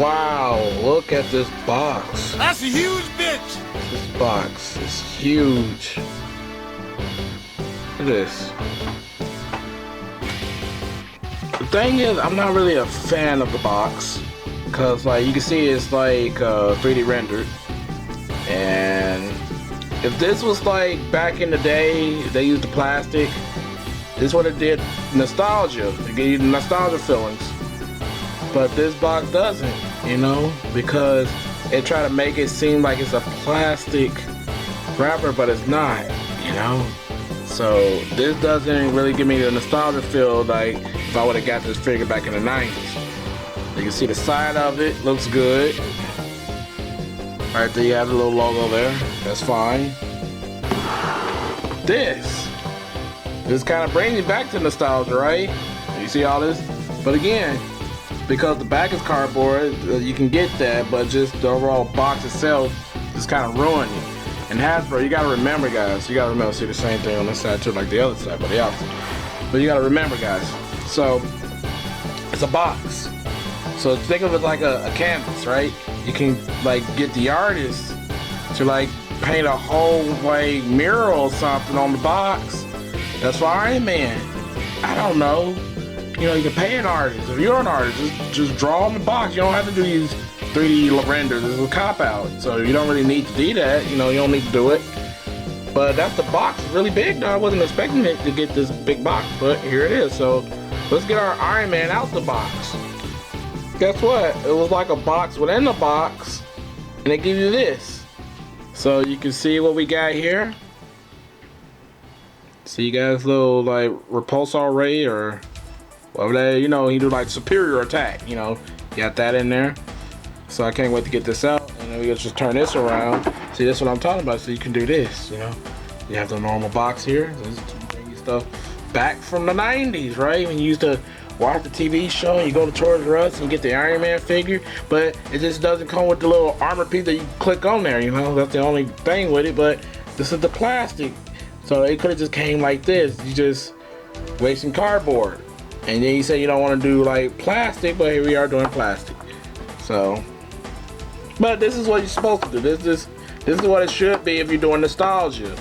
Wow, look at this box. That's a huge bitch. This box is huge. Look at this. The thing is, I'm not really a fan of the box because, like, you can see it's like 3D rendered. And if this was like back in the day, they used the plastic. This is what it did, nostalgia. It gave you the nostalgia feelings. But this box doesn't, you know, because it try to make it seem like it's a plastic wrapper, but it's not, you know. So this doesn't really give me the nostalgia feel like if I would have got this figure back in the 90s. You can see the side of it, looks good. Right there you have the little logo there, that's fine. This kind of brings you back to nostalgia, right? You see all this? But again, because the back is cardboard, you can get that, but just the overall box itself just kind of ruined it. And Hasbro, you gotta remember, guys, you gotta remember, see the same thing on this side too, like the other side, but the opposite. But you gotta remember, guys, so it's a box. So think of it like a canvas, right? You can like get the artist to like paint a whole like mural or something on the box. That's for Iron Man. I don't know. You know, you can pay an artist. If you're an artist, just draw on the box. You don't have to do these 3D renders. It's a cop-out. So you don't really need to do that. You know, you don't need to do it. But that's the box. It's really big, though. I wasn't expecting it to get this big box, but here it is. So let's get our Iron Man out the box. Guess what? It was like a box within the box, and they give you this. So you can see what we got here. See, you guys, little like repulsor ray or whatever that, you know, he do like superior attack, you know, got that in there. So I can't wait to get this out, and then we just turn this around. See, that's what I'm talking about. So you can do this, you know. You have the normal box here. So this bring you stuff back from the 90s, right? When you used to watch the TV show, and you go to Toys R Us and you get the Iron Man figure, but it just doesn't come with the little armor piece that you click on there, you know. That's the only thing with it, but this is the plastic. So it could have just came like this. You just wasting cardboard. And then you say you don't want to do like plastic, but here we are doing plastic. So, but this is what you're supposed to do. This is what it should be if you're doing nostalgia.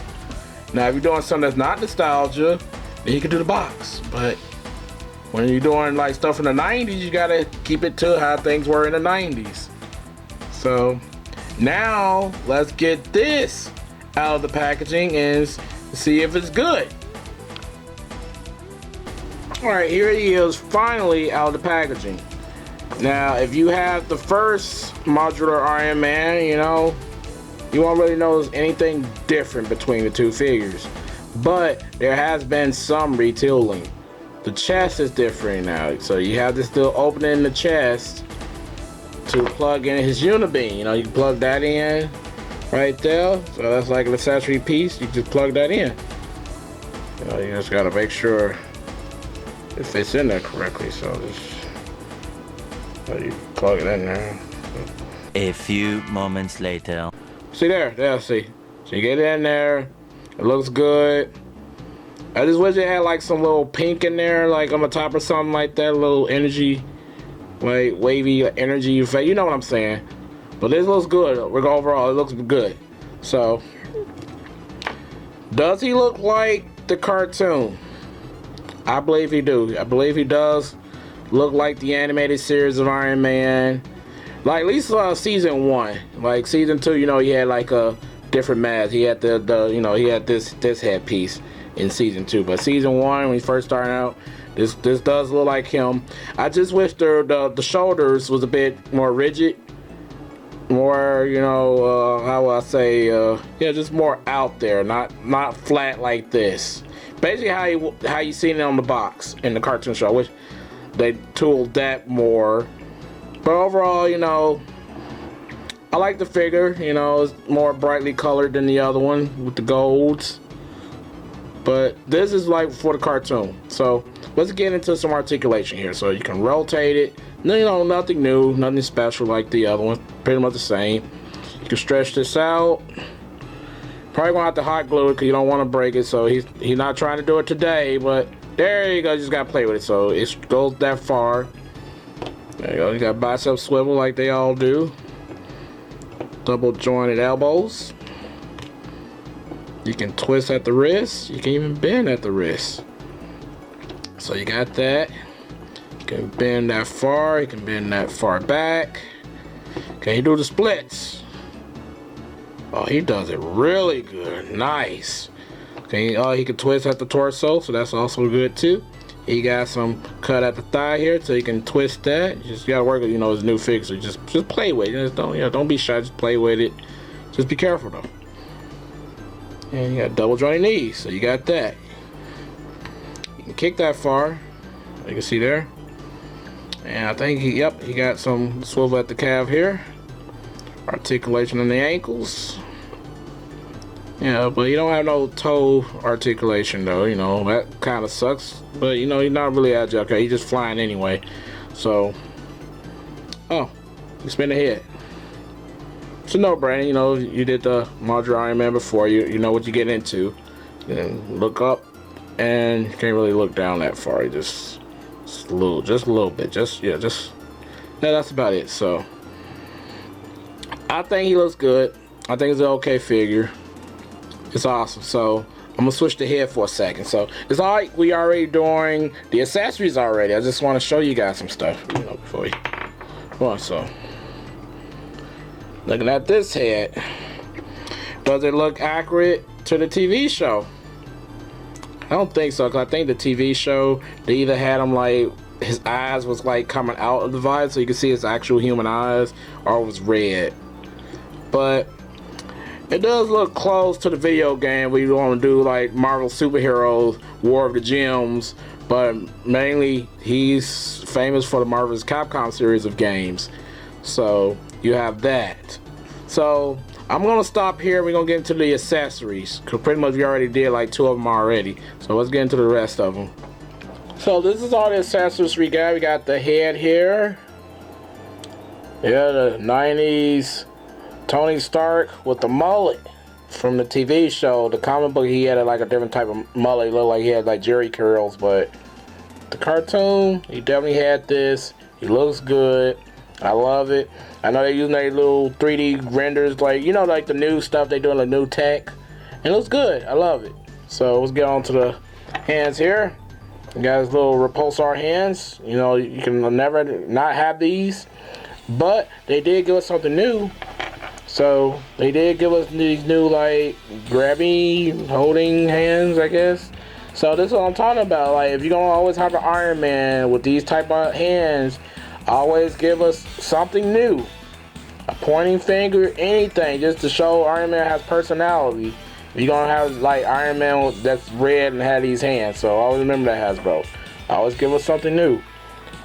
Now, if you're doing something that's not nostalgia, then you can do the box. But when you're doing like stuff in the 90s, you gotta keep it to how things were in the 90s. So now let's get this out of the packaging and see if it's good. Alright, here he is finally out of the packaging. Now, if you have the first modular Iron Man, you know, you won't really notice anything different between the two figures. But there has been some retooling. The chest is different now. So you have this little opening in the chest to plug in his unibeam. You know, you can plug that in right there. So that's like an accessory piece. You just plug that in. You know, you just gotta make sure it fits in there correctly. So you plug it in there. A few moments later. See there, see. So you get it in there. It looks good. I just wish it had like some little pink in there, like on the top or something like that. A little energy, like wavy energy effect. You know what I'm saying? But this looks good. Overall, it looks good. So, does he look like the cartoon? I believe he do. I believe he does look like the animated series of Iron Man. Like at least season 1. Like season 2, you know, he had like a different mask. He had the you know, he had this headpiece in season 2. But season 1, when he first started out, this does look like him. I just wish the shoulders was a bit more rigid. More, you know, how will I say, yeah, just more out there, not flat like this. Basically how you seen it on the box in the cartoon show. I wish they tooled that more. But overall, you know, I like the figure. You know, it's more brightly colored than the other one with the golds. But this is like for the cartoon. So let's get into some articulation here. So you can rotate it. You know, nothing new, nothing special like the other one. Pretty much the same. You can stretch this out. Probably gonna have to hot glue it because you don't want to break it. So he's not trying to do it today, but there you go. You just gotta play with it. So it goes that far. There you go. You got bicep swivel like they all do. Double jointed elbows. You can twist at the wrist. You can even bend at the wrist. So you got that. You can bend that far. You can bend that far back. Can you do the splits? Oh, he does it really good. Nice. Okay, he can twist at the torso, so that's also good too. He got some cut at the thigh here, so you can twist that. You just gotta work with, his new fixer. Just play with it. Just don't be shy. Just play with it. Just be careful though. And you got double jointed knees, so you got that. You can kick that far. You can see there. And I think he got some swivel at the calf here. Articulation on the ankles. Yeah, but you don't have no toe articulation though, that kind of sucks. But he's not really agile, okay? He's just flying anyway. So, you spin the head. It's a no-brainer, you did the Modular Iron Man before, you know what you get into. And look up, and you can't really look down that far. Just a little bit. That's about it. So, I think he looks good. I think it's an okay figure. It's awesome. So I'm gonna switch the head for a second. So it's alright, we already doing the accessories already. I just want to show you guys some stuff, before you come on. So looking at this head, does it look accurate to the TV show? I don't think so, because I think the TV show, they either had him like his eyes was like coming out of the visor so you can see his actual human eyes, or it was red. But it does look close to the video game where you want to do like Marvel superheroes, War of the Gems, but mainly he's famous for the Marvel's Capcom series of games. So you have that. So I'm gonna stop here. We're gonna get into the accessories, because pretty much we already did like 2 of them already. So let's get into the rest of them. So this is all the accessories we got. We got the head here. Yeah, the 90s Tony Stark with the mullet from the TV show. The comic book, he had like a different type of mullet. It looked like he had like Jerry curls, but the cartoon, he definitely had this. He looks good. I love it. I know they're using their little 3D renders, like, like the new stuff they do in the new tech. It looks good. I love it. So let's get on to the hands here. You got his little repulsor hands. You can never not have these, but they did give us something new. So they did give us these new like grabby holding hands, I guess. So this is what I'm talking about. Like, if you're gonna always have an Iron Man with these type of hands, always give us something new. A pointing finger, anything, just to show Iron Man has personality. You're gonna have like Iron Man that's red and have these hands. So always remember that, Hasbro. Always give us something new.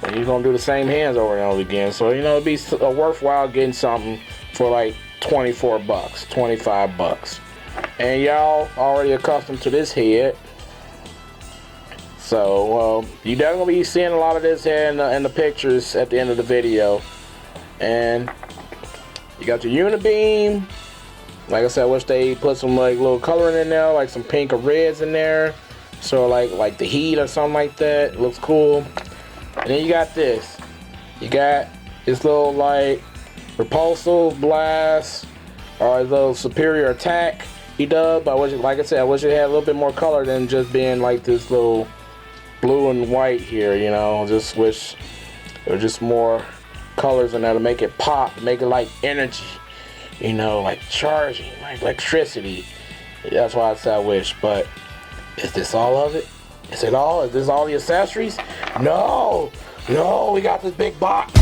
And you're gonna do the same hands over and over again. So it'd be worthwhile getting something for like $24, 25 bucks. And y'all already accustomed to this head. So you're definitely gonna be seeing a lot of this head in the pictures at the end of the video. And you got your unibeam. Like I said, I wish they put some like little coloring in there, like some pink or reds in there. So like the heat or something like that. It looks cool. And then you got this. You got this little like repulsive blast, or a little superior attack he does. But like I said, I wish it had a little bit more color than just being like this little blue and white here. I just wish there was just more colors in there to make it pop, make it like energy, like charging, like electricity. That's why I said I wish. But is this all of it? Is it all? Is this all the accessories? No, we got this big box.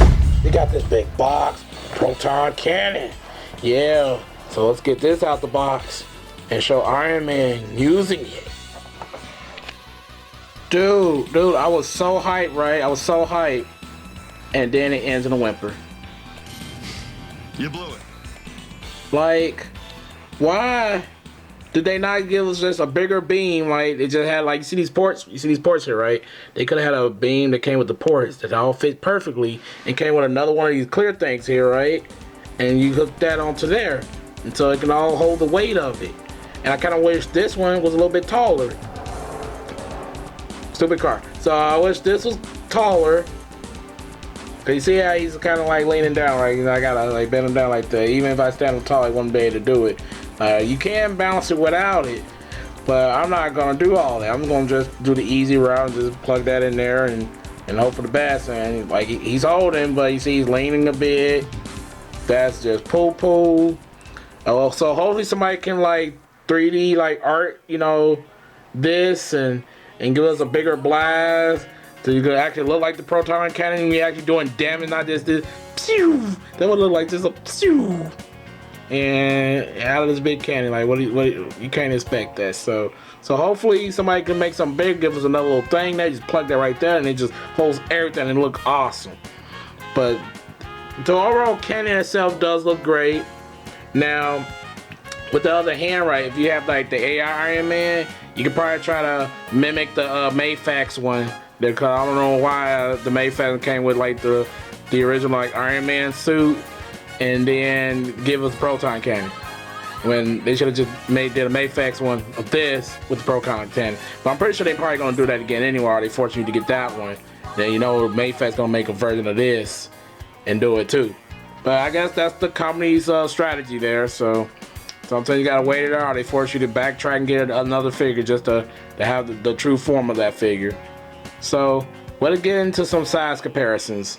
Proton Cannon. Yeah, so let's get this out the box and show Iron Man using it. Dude, I was so hyped, right? I was so hyped. And then it ends in a whimper. You blew it. Like, why did they not give us just a bigger beam? Like, it just had, like, you see these ports here, right? They could have had a beam that came with the ports that all fit perfectly and came with another one of these clear things here, right? And you hook that onto there, and so it can all hold the weight of it. And I kind of wish this one was a little bit taller. Stupid car. So I wish this was taller. Cause you see how he's kind of like leaning down, right? I gotta like bend him down like that. Even if I stand up tall, I wouldn't be able to do it. You can bounce it without it, but I'm not gonna do all that. I'm gonna just do the easy route, just plug that in there and hope for the best. And like he's holding, but you see he's leaning a bit. That's just pull. Oh, so hopefully somebody can like 3D like art, this and give us a bigger blast. So you could actually look like the Proton Cannon and you're actually doing damage, not just this pew. That would look like just a pew. And out of this big cannon, like what you can't expect that. So hopefully somebody can make something big, give us another little thing there, just plug that right there and it just holds everything and look awesome. But the overall cannon itself does look great. Now, with the other hand, right, if you have like the AI Iron Man, you could probably try to mimic the Mayfax one. Because I don't know why the Mayfax came with like the original like Iron Man suit, and then give us Proton Cannon. When they should have just did a Mayfax one of this with the Proton Cannon. But I'm pretty sure they're probably gonna do that again anyway. Or they force you to get that one. Then Mayfax gonna make a version of this and do it too. But I guess that's the company's strategy there. So sometimes you gotta wait it out. Or they force you to backtrack and get another figure just to have the true form of that figure. So let's get into some size comparisons.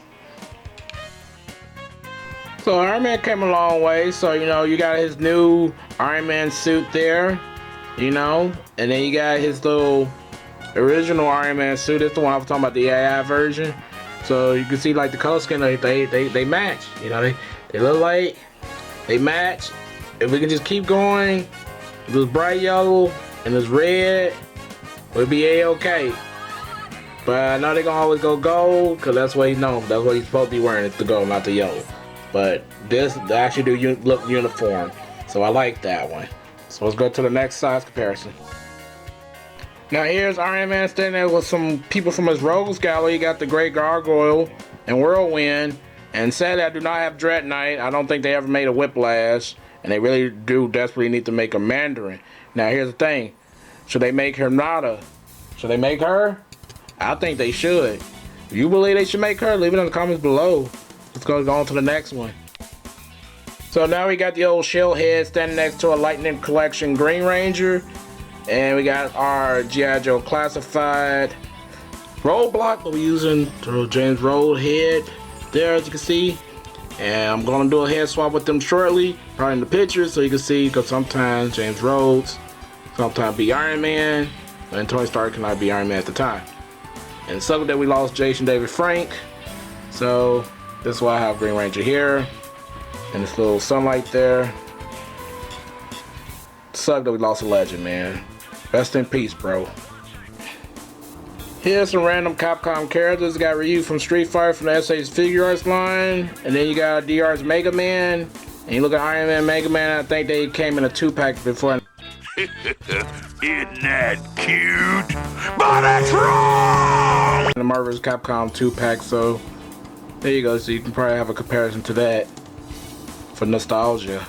So Iron Man came a long way. So you got his new Iron Man suit there, and then you got his little original Iron Man suit. That's the one I was talking about, the AI version. So you can see like the color scheme, they match. They look like they match. If we can just keep going, this bright yellow and this red, we'll be a-okay. But I know they're gonna always go gold, cause that's what he's known. That's what he's supposed to be wearing, is the gold, not the yellow. But this actually do look uniform, so I like that one. So let's go to the next size comparison. Now here's Iron Man standing there with some people from his Rogues Gallery. You got the Great Gargoyle and Whirlwind, and sadly I do not have Dread Knight. I don't think they ever made a Whiplash, and they really do desperately need to make a Mandarin. Now here's the thing: should they make Nada? Should they make her? I think they should. If you believe they should make her, leave it in the comments below. Let's go on to the next one. So now we got the old Shield head standing next to a Lightning Collection Green Ranger. And we got our G.I. Joe Classified roadblock that we're using to James Rhodes head there, as you can see. And I'm going to do a head swap with them shortly, probably in the picture, so you can see, because sometimes James Rhodes, sometimes be Iron Man, and Tony Stark cannot be Iron Man at the time. And sucked that we lost Jason David Frank, so this is why I have Green Ranger here, and this little sunlight there. Sucked that we lost a legend, man. Rest in peace, bro. Here's some random Capcom characters. You got Ryu from Street Fighter from the SA's Figure Arts line, and then you got DR's Mega Man, and you look at Iron Man, Mega Man. I think they came in a 2-pack before. Isn't that cute? But that's wrong! The Marvel's Capcom 2-pack, so there you go. So you can probably have a comparison to that for nostalgia.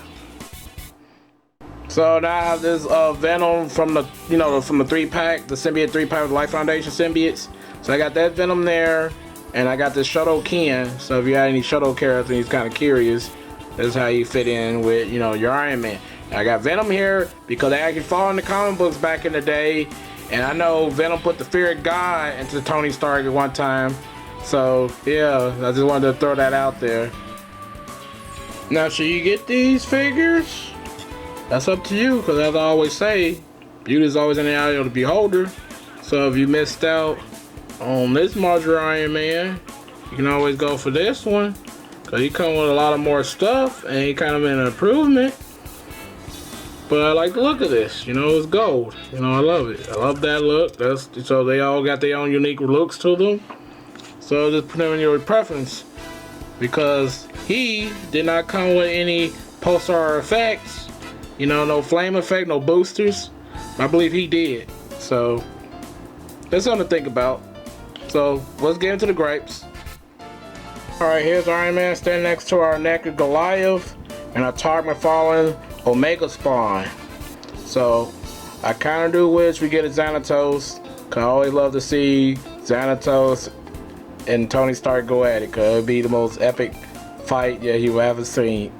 So now I have this Venom from the from the 3-pack, the symbiote 3-pack with Life Foundation symbiotes. So I got that Venom there, and I got this Shadow Ken. So if you had any Shadow characters and you're kind of curious, this is how you fit in with your Iron Man. I got Venom here because they actually fought in the comic books back in the day, and I know Venom put the fear of God into Tony Stark at one time. So yeah, I just wanted to throw that out there. Now, should you get these figures? That's up to you, because as I always say, beauty is always in the eye of the beholder. So if you missed out on this Modular Iron Man, you can always go for this one, because he comes with a lot of more stuff, and he kind of an improvement. But I like the look of this, it's gold. I love it. I love that look. So they all got their own unique looks to them. So just put them in your preference, because he did not come with any pulsar effects. No flame effect, no boosters. I believe he did. So that's something to think about. So let's get into the gripes. Alright, here's Iron Man standing next to our naked Goliath and our Target Fallen Omega Spawn. So I kind of do wish we get a Xanatos, because I always love to see Xanatos and Tony Stark go at it, cause it'd be the most epic fight you will ever seen.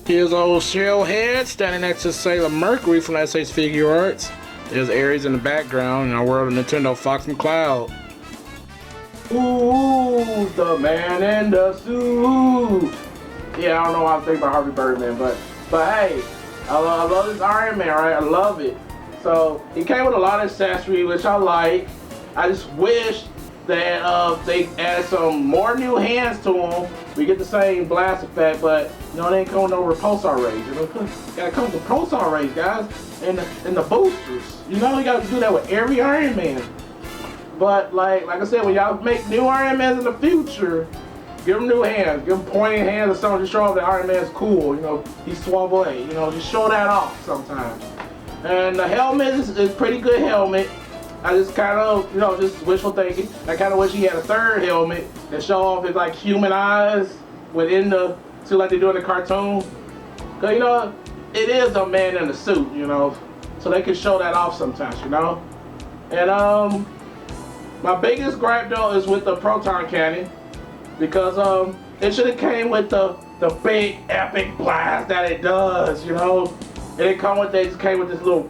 Here's old Shellhead standing next to Sailor Mercury from SH Figure Arts. There's Ares in the background in our world of Nintendo Fox McCloud. Ooh, the man in the suit. Yeah, I don't know why I'm thinking about Harvey Birdman, but hey, I love this Iron Man, right? I love it. So he came with a lot of accessories, which I like. I just wish that they added some more new hands to him. We get the same blast effect, but you know, they ain't coming with no repulsor rays. You know, gotta come with the repulsor rays, guys, and the boosters. You know, you gotta do that with every Iron Man. But like I said, when y'all make new Iron Mans in the future, give them new hands, give them pointing hands or something to show off that Iron Man's cool. You know, he's suave. You know, just show that off sometimes. And the helmet is pretty good helmet. I just kind of, you know, just wishful thinking. I kind of wish he had a third helmet that show off his like human eyes within the, see like they do in the cartoon. Cause you know, it is a man in a suit, you know, so they can show that off sometimes, you know. And my biggest gripe though is with the Proton Cannon, because it should have came with the big epic blast that it does, you know. It didn't come with, they just came with this little,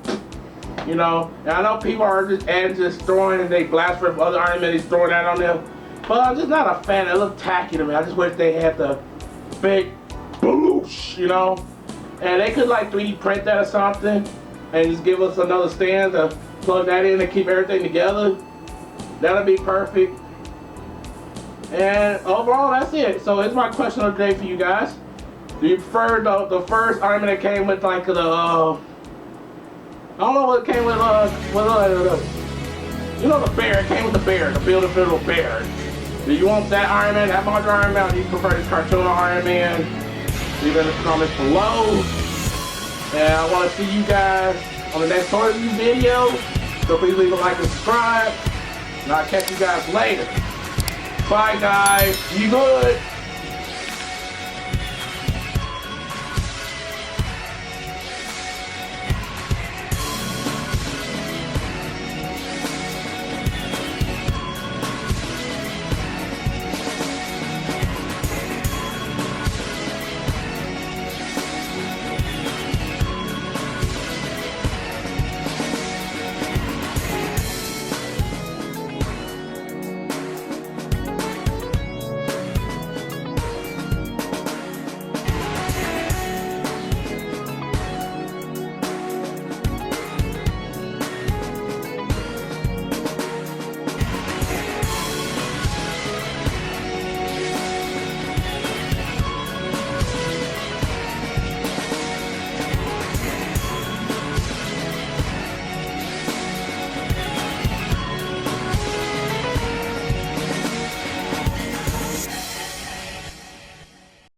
you know. And I know people are just adding, just throwing, and they blast for other Iron Man, he's throwing that on there. But I'm just not a fan. It looked tacky to me. I just wish they had the big boosh, you know. And they could like 3D print that or something, and just give us another stand to plug that in and keep everything together. That'll be perfect. And overall, that's it. So here's my question of the day for you guys. Do you prefer the first Iron Man that came with like the I don't know what it came with you know, the bear? It came with the bear, the build-a-little bear. Do you want that Iron Man, that modular Iron Man, or do you prefer this cartoon Iron Man? Leave it in the comments below. And I want to see you guys on the next toy review video. So please leave a like and subscribe. And I'll catch you guys later. Bye guys. Be good.